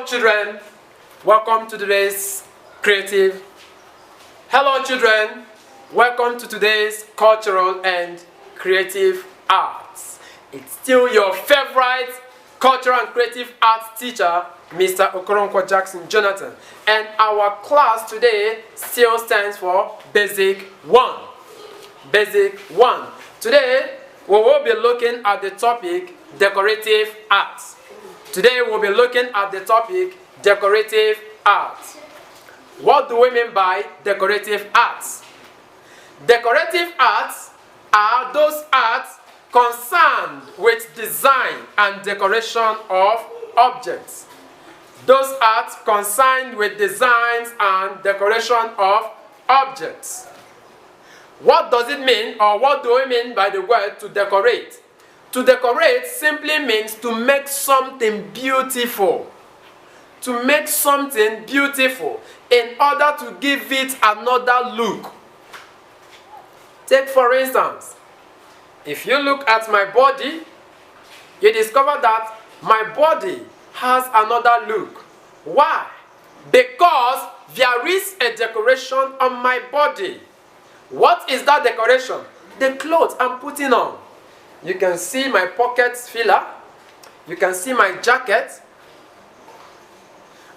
Hello children, welcome to today's creative. Hello children, welcome to today's cultural and creative arts. It's still your favorite cultural and creative arts teacher, Mr. Okoronkwo Jackson Jonathan. And our class today still stands for Basic 1. Basic 1. Today we will be looking at the topic Decorative Arts. Today we'll be looking at the topic Decorative Arts. What do we mean by decorative arts? Decorative arts are those arts concerned with design and decoration of objects. Those arts concerned with designs and decoration of objects. What does it mean, or what do we mean by the word to decorate? To decorate simply means to make something beautiful. To make something beautiful in order to give it another look. Take for instance, if you look at my body, you discover that my body has another look. Why? Because there is a decoration on my body. What is that decoration? The clothes I'm putting on. You can see my pocket filler. You can see my jacket.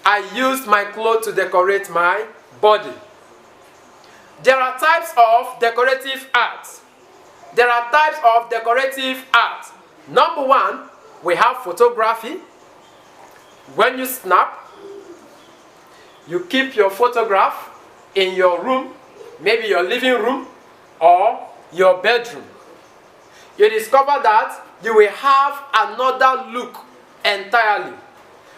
I used my clothes to decorate my body. There are types of decorative arts. There are types of decorative art. Number one, we have photography. When you snap, you keep your photograph in your room, maybe your living room or your bedroom. You discover that you will have another look entirely.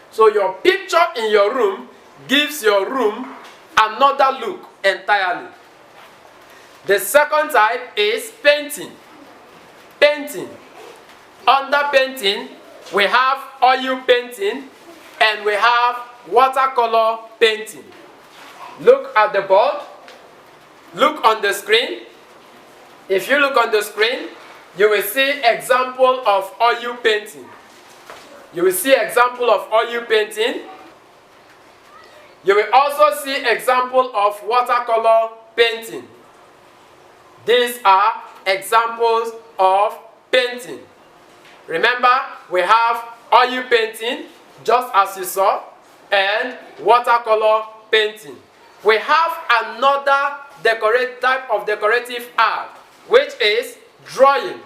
So your picture in your room gives your room another look entirely. The second type is painting. Painting. Under painting, we have oil painting and we have watercolor painting. Look at the board. Look on the screen. If you look on the screen, you will see example of oil painting. You will see example of oil painting. You will also see example of watercolor painting. These are examples of painting. Remember, we have oil painting, just as you saw, and watercolor painting. We have another type of decorative art, which is drawing.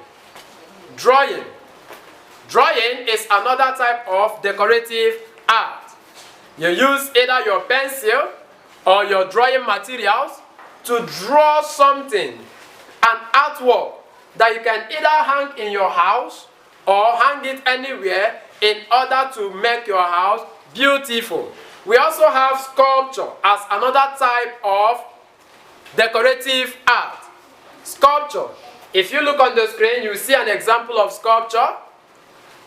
Drawing. Drawing is another type of decorative art. You use either your pencil or your drawing materials to draw something, an artwork that you can either hang in your house or hang it anywhere in order to make your house beautiful. We also have sculpture as another type of decorative art. Sculpture. If you look on the screen, you see an example of sculpture.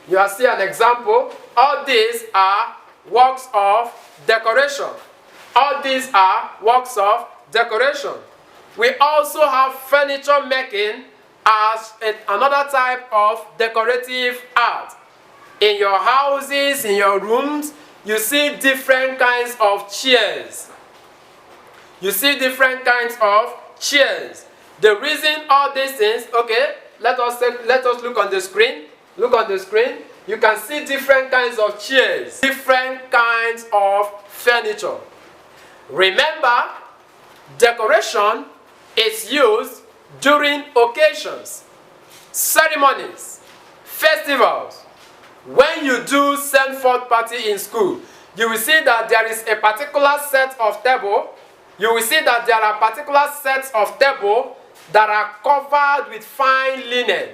You will see an example. All these are works of decoration. All these are works of decoration. We also have furniture making as another type of decorative art. In your houses, in your rooms, you see different kinds of chairs. You see different kinds of chairs. The reason all these things, okay, let us look on the screen. Look on the screen. You can see different kinds of chairs, different kinds of furniture. Remember, decoration is used during occasions, ceremonies, festivals. When you do send-forth party in school, you will see that there is a particular set of table. You will see that there are particular sets of table that are covered with fine linen.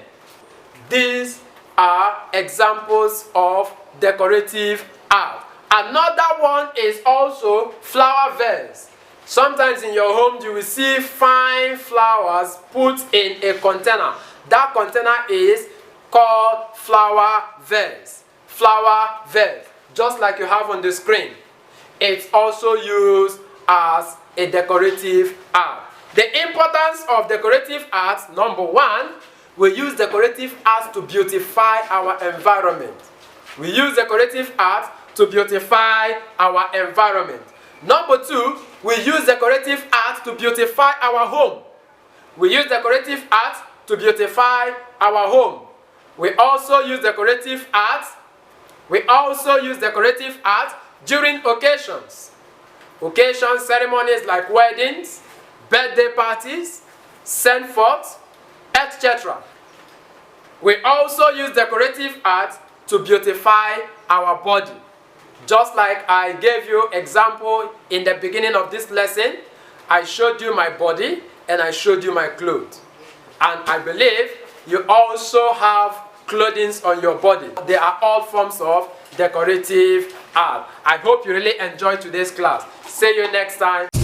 These are examples of decorative art. Another one is also flower vase. Sometimes in your home you will see fine flowers put in a container. That container is called flower vase. Flower vase, just like you have on the screen. It's also used as a decorative art. The importance of decorative arts, number one, we use decorative arts to beautify our environment. We use decorative art to beautify our environment. Number 2, we use decorative art to beautify our home. We use decorative art to beautify our home. We also use decorative art. We also use decorative art during occasions. Occasions, ceremonies like weddings, birthday parties, send-forth, etc. We also use decorative art to beautify our body. Just like I gave you example in the beginning of this lesson, I showed you my body and I showed you my clothes. And I believe you also have clothing on your body. They are all forms of decorative art. I hope you really enjoyed today's class. See you next time.